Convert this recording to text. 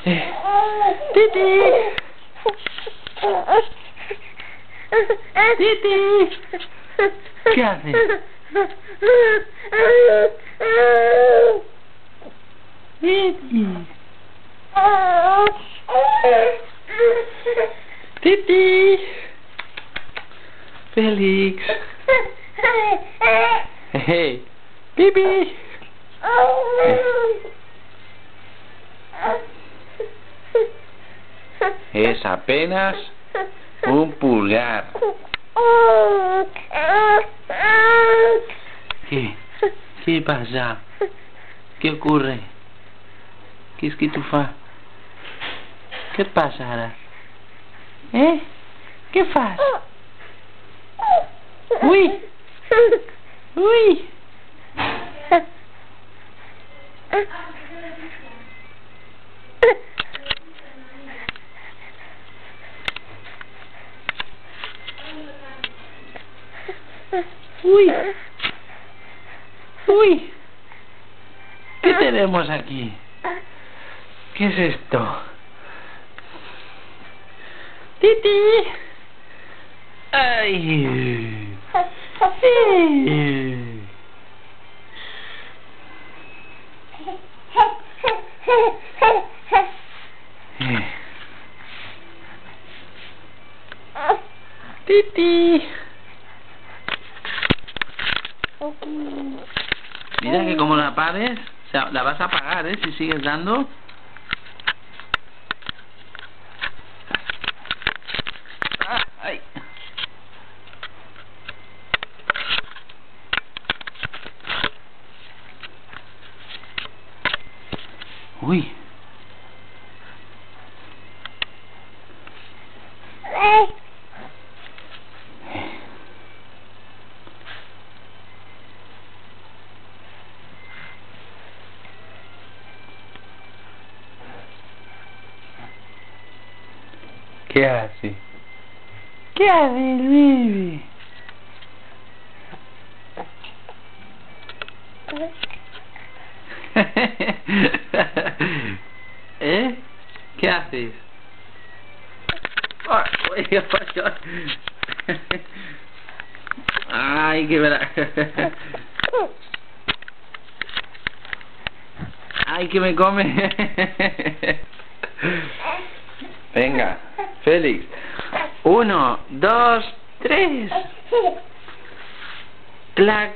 Titi. Titi. ¿Qué haces? Titi. Titi. Félix. Hey. Pipi. Es apenas un pulgar. ¿Qué? ¿Qué pasa? ¿Qué ocurre? ¿Qué es que tú fa? ¿Qué pasa ara? ¿Qué fas? Ui! Ui! Uy, uy, ¿qué tenemos aquí? ¿Qué es esto? Titi. Ay. Titi. Mira que como la pares, o sea, la vas a apagar, si sigues dando. Ay. Uy. ¿Qué hace? ¿Qué hace el bebé? ¿Qué haces? Ay, qué verdad. Ay, que me come. Venga, Félix. 1, 2, 3. Clac.